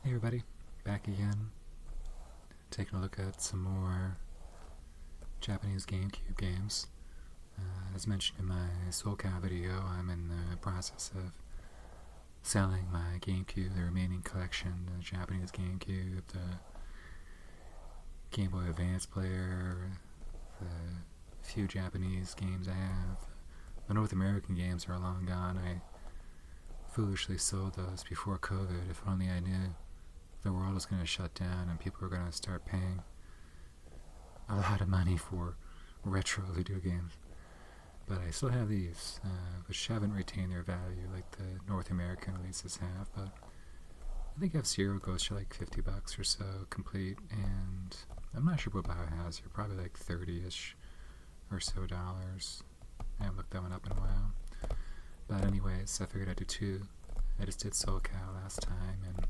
Hey everybody, back again, taking a look at some more Japanese GameCube games. As mentioned in my Soul Cow video, I'm in the process of selling my GameCube, the remaining collection, the Japanese GameCube, the Game Boy Advance player, the few Japanese games I have. The North American games are long gone. I foolishly sold those before COVID. If only I knew the world was going to shut down and people were going to start paying a lot of money for retro video games. But I still have these, which haven't retained their value like the North American releases have. But I think F-Zero goes for like $50 or so complete, and I'm not sure what Biohazard, probably like 30-ish or so dollars. I haven't looked that one up in a while. But anyways, I figured I'd do two. I just did Soul Cow last time, and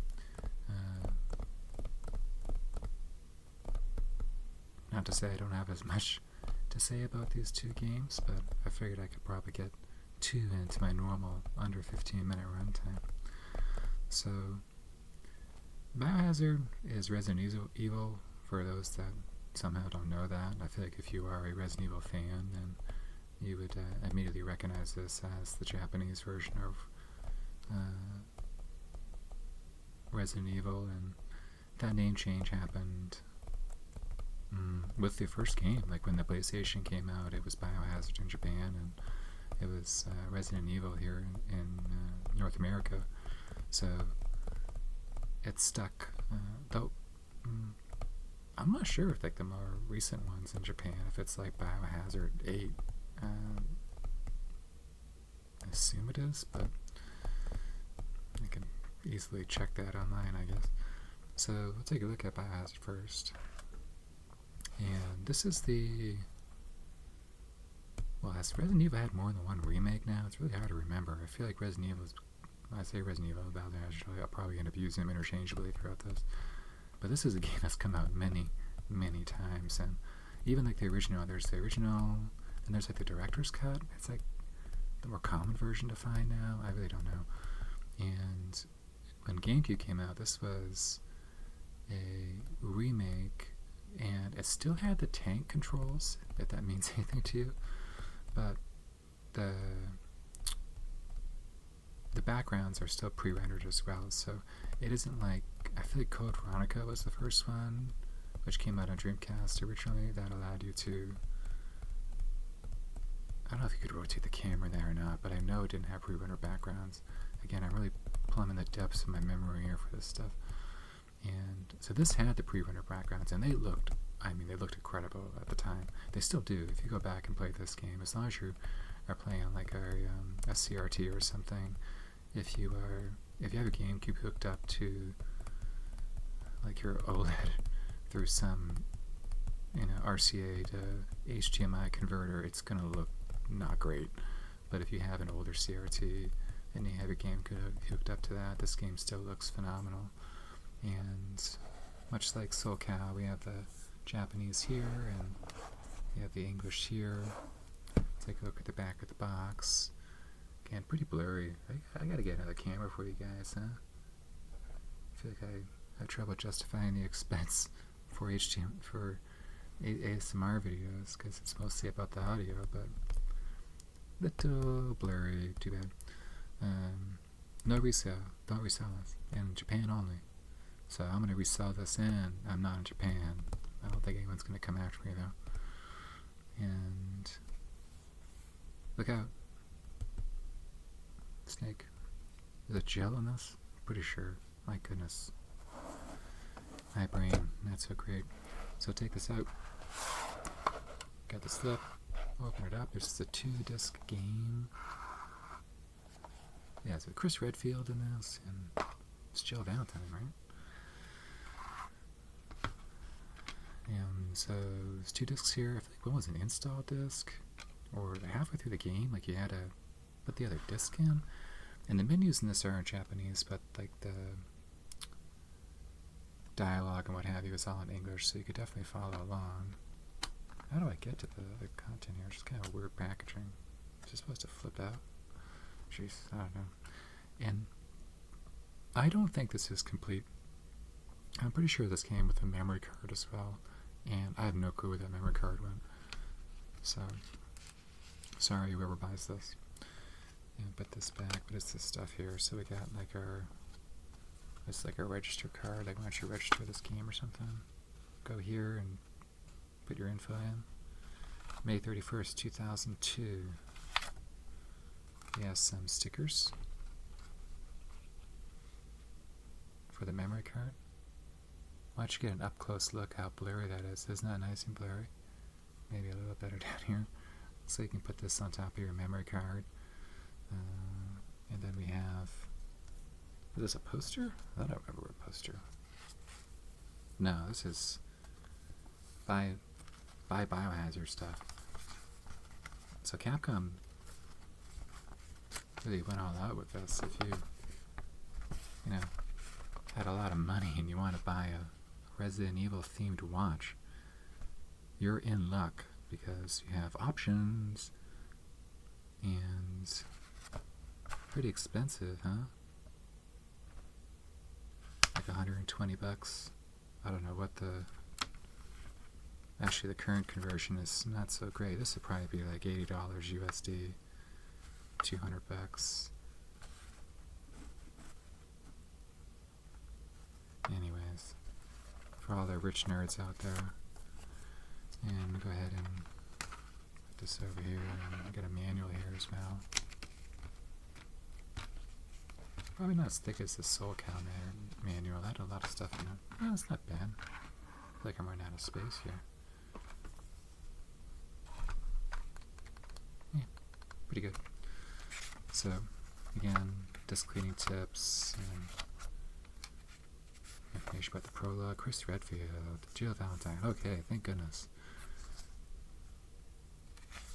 not to say I don't have as much to say about these two games, but I figured I could probably get two into my normal under 15-minute runtime. So, Biohazard is Resident Evil, for those that somehow don't know that. I feel like if you are a Resident Evil fan, then you would immediately recognize this as the Japanese version of Resident Evil, and that name change happened with the first game. Like when the PlayStation came out, it was Biohazard in Japan, and it was Resident Evil here in North America. So it stuck. Though I'm not sure if like the more recent ones in Japan, if it's like Biohazard 8. I assume it is, but I can easily check that online, I guess. So we'll take a look at Biohazard first. And this is the... Well, has Resident Evil had more than one remake now? It's really hard to remember. I feel like Resident Evil is... When I say Resident Evil, I'll probably end up using them interchangeably throughout this. But this is a game that's come out many, many times. And even like the original, there's the original, and there's like the director's cut. It's like the more common version to find now. I really don't know. And when GameCube came out, this was a remake, and it still had the tank controls, if that means anything to you, but the backgrounds are still pre-rendered as well, so it isn't like, I feel like Code Veronica was the first one, which came out on Dreamcast originally, that allowed you to, I don't know if you could rotate the camera there or not, but I know it didn't have pre-rendered backgrounds. Again, I'm really plumbing the depths of my memory here for this stuff. And so this had the pre-rendered backgrounds, and they looked incredible at the time. They still do. If you go back and play this game, as long as you are playing on like a CRT or something, if you have a GameCube hooked up to like your OLED through some RCA to HDMI converter, it's gonna look not great. But if you have an older CRT and you have your game hooked up to that, this game still looks phenomenal. And much like Soul Cow, we have the Japanese here and we have the English here. Take a look at the back of the box. Again, pretty blurry. I gotta get another camera for you guys, huh? I feel like I have trouble justifying the expense for j.a.s.m.r videos, because it's mostly about the audio, but little blurry, too bad. No resale, don't resell this, in Japan only. So I'm going to resell this in, I'm not in Japan. I don't think anyone's going to come after me though. And look out. Snake. Is it gel in this? Pretty sure. My goodness. My brain, not so great. So take this out. Got the slip. Open it up. It's a 2-disc game. Yeah, so Chris Redfield in this, and it's Jill Valentine, right? And so there's 2 discs here. I think one was an install disc, or halfway through the game, like you had to put the other disc in. And the menus in this are in Japanese, but like the dialogue and what have you is all in English, so you could definitely follow along. How do I get to the content here? It's just kind of weird packaging. It's just supposed to flip out. Jeez, I don't know. And I don't think this is complete I'm pretty sure this came with a memory card as well, and I have no clue where that memory card went. So, sorry whoever buys this. And put this back. What is this stuff here? So we got like it's like a register card. Like, why don't you register this game or something? Go here and put your info in. May 31st, 2002. He has some stickers for the memory card. Why don't you get an up-close look how blurry that is? Isn't that nice and blurry? Maybe a little better down here. So you can put this on top of your memory card. And then we have... Is this a poster? I don't remember a poster. No, this is buy Biohazard stuff. So Capcom really went all out with this. If you know, had a lot of money and you want to buy a Resident Evil themed watch, you're in luck because you have options and pretty expensive, huh? Like $120. I don't know what actually the current conversion is not so great. This would probably be like $80 USD, $200. Anyways, for all the rich nerds out there, and go ahead and put this over here and get a manual here as well. Probably not as thick as the Soul Cow manual. That had a lot of stuff in it. Well, it's not bad. I feel like I'm running out of space here. Yeah, pretty good. So, again, disc cleaning tips and information about the prologue. Chris Redfield, Jill Valentine. Okay, thank goodness.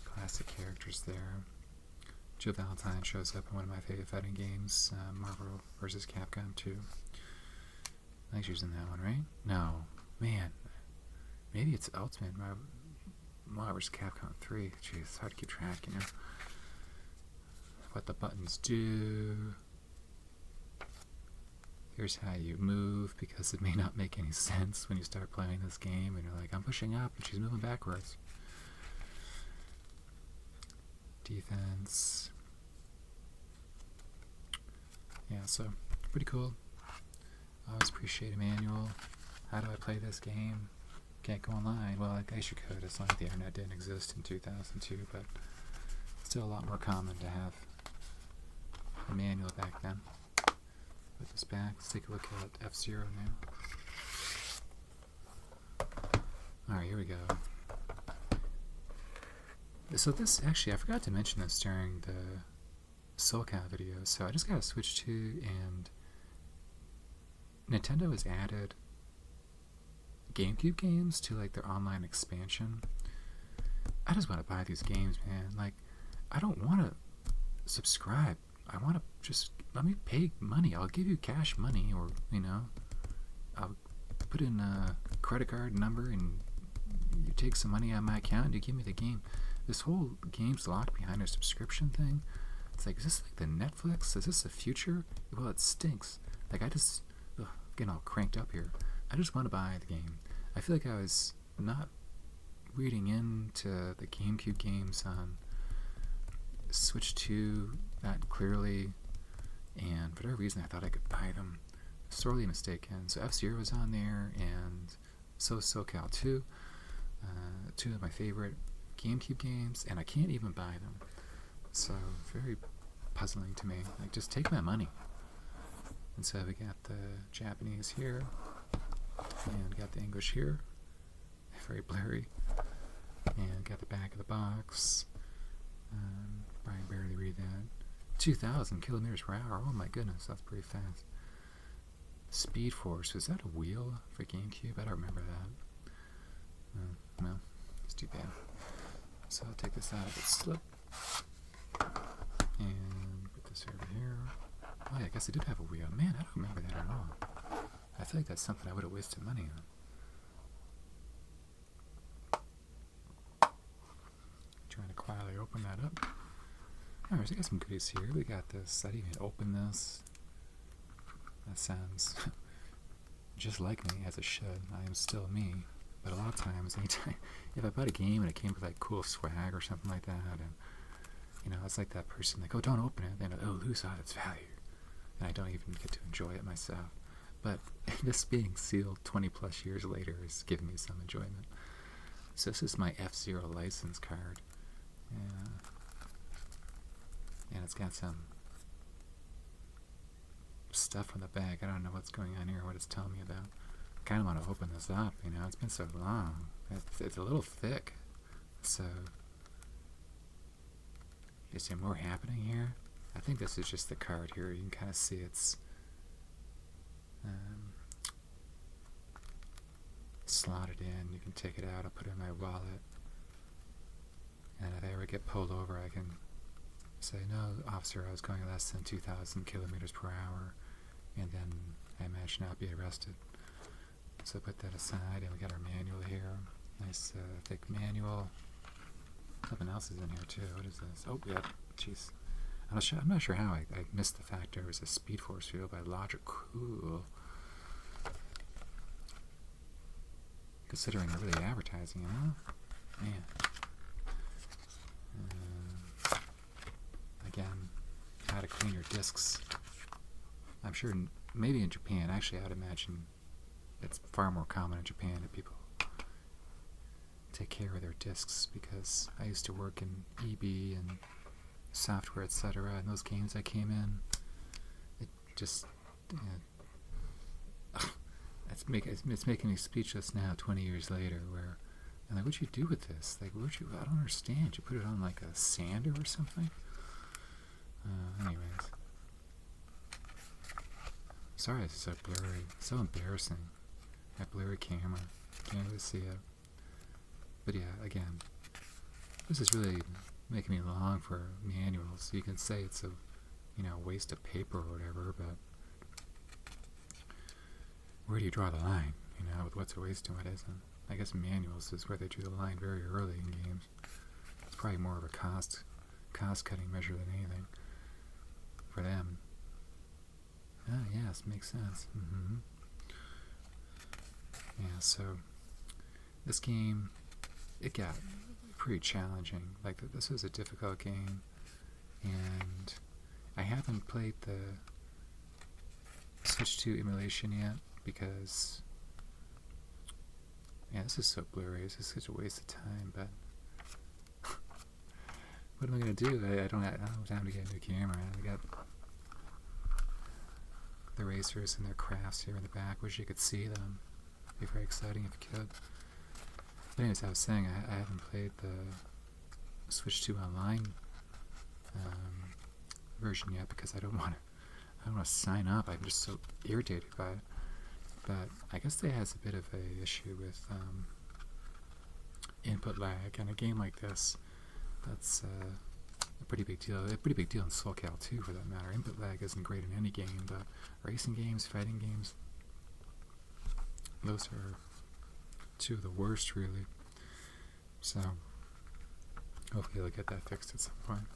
Classic characters there. Jill Valentine shows up in one of my favorite fighting games, Marvel vs. Capcom 2. I think she's in that one, right? No. Man. Maybe it's Ultimate Marvel vs. Capcom 3. Jeez, it's hard to keep track, you know. What the buttons do. Here's how you move, because it may not make any sense when you start playing this game and you're like, I'm pushing up and she's moving backwards. Defense. Yeah, so pretty cool. I always appreciate a manual. How do I play this game? Can't go online. Well, I guess you could, as long as the internet didn't exist in 2002, but still a lot more common to have a manual back then. Put this back. Let's take a look at F-Zero now. Alright, here we go. So this, actually, I forgot to mention this during the Soul Cow video, so I just got a Switch 2, and Nintendo has added GameCube games to like their online expansion. I just want to buy these games, man. Like, I don't want to subscribe. I want to just, let me pay money. I'll give you cash money, or, you know, I'll put in a credit card number and you take some money out of my account and you give me the game. This whole game's locked behind a subscription thing. It's like, is this like the Netflix? Is this the future? Well, it stinks. Like, I just, getting all cranked up here. I just want to buy the game. I feel like I was not reading into the GameCube games on Switch 2 that clearly, and for whatever reason I thought I could buy them. Sorely mistaken. So F-Zero was on there, and so is SoCal 2. Two of my favorite GameCube games, and I can't even buy them. So, very puzzling to me. Like, just take my money. And so we got the Japanese here, and got the English here. Very blurry. And got the back of the box. I barely read that. 2,000 kilometers per hour. Oh my goodness, that's pretty fast. Speed Force. Was that a wheel for GameCube? I don't remember that. Well, it's too bad. So I'll take this out of its slip. And put this over here. Oh yeah, I guess I did have a wheel. Man, I don't remember that at all. I feel like that's something I would have wasted money on. Trying to quietly open that up. Alright, so I got some goodies here. We got this. I didn't even open this. That sounds just like me, as it should. I am still me. But a lot of times, anytime, if I bought a game and it came with like cool swag or something like that, and it's like that person like, oh, don't open it, then oh, lose all its value, and I don't even get to enjoy it myself. But this being sealed 20 plus years later is giving me some enjoyment. So this is my F-Zero license card, and it's got some stuff on the back. I don't know what's going on here, what it's telling me about. I kind of want to open this up, it's been so long. It's a little thick, so is there more happening here? I think this is just the card here. You can kind of see it's slotted in. You can take it out. I'll put it in my wallet, and if I ever get pulled over, I can say, no, officer, I was going less than 2,000 kilometers per hour, and then I imagine I'll be arrested. So put that aside, and we got our manual here. Nice thick manual. Something else is in here too. What is this? Oh, yeah. Jeez. I'm not sure how I missed the fact there was a Speed Force field by Logic. Cool. Considering they're really advertising, Man. Again, how to clean your discs. I'm sure maybe in Japan, actually I would imagine it's far more common in Japan that people take care of their discs, because I used to work in EB and software, etc., and those games I came in, it just it's making me speechless now 20 years later, where I'm like, what'd you do with this? Like, I don't understand. You put it on like a sander or something? Anyways, sorry this is so blurry, so embarrassing. That blurry camera, can't really see it. But yeah, again, this is really making me long for manuals. You can say it's a, waste of paper or whatever, but where do you draw the line, with what's a waste and what isn't? I guess manuals is where they drew the line very early in games. It's probably more of a cost-cutting measure than anything for them. Ah, yes, makes sense. Yeah, so this game, it got pretty challenging. Like, this was a difficult game, and I haven't played the Switch 2 emulation yet, because this is so blurry. This is such a waste of time, but what am I going to do? I don't have time to get a new camera. I got the racers and their crafts here in the back. Wish you could see them. It'd be very exciting if you could. But anyways, I was saying I haven't played the Switch 2 online version yet, because I don't want to sign up. I'm just so irritated by it. But I guess that has a bit of a issue with input lag, and a game like this, that's a pretty big deal. A pretty big deal in SoulCal too, for that matter. Input lag isn't great in any game, but racing games, fighting games, those are two of the worst, really. So hopefully they'll get that fixed at some point.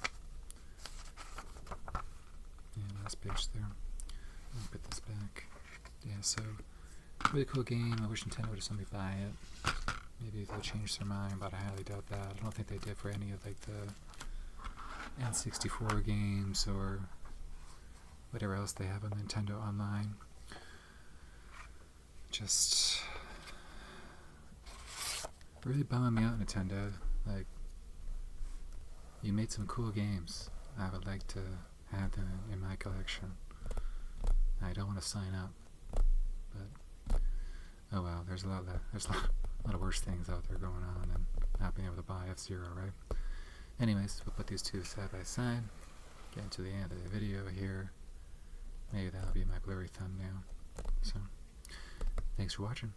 Yeah, last page there. I'll put this back. Yeah, so really cool game. I wish Nintendo would have let me buy it. Maybe they'll change their mind, but I highly doubt that. I don't think they did for any of like the N64 games or whatever else they have on Nintendo Online. Just really bumming me out, Nintendo. Like, you made some cool games. I would like to have them in my collection. I don't want to sign up, but oh well. There's a lot of worse things out there going on than not being able to buy F-Zero, right? Anyways, we'll put these two side by side. Get to the end of the video here. Maybe that'll be my blurry thumbnail. So, thanks for watching.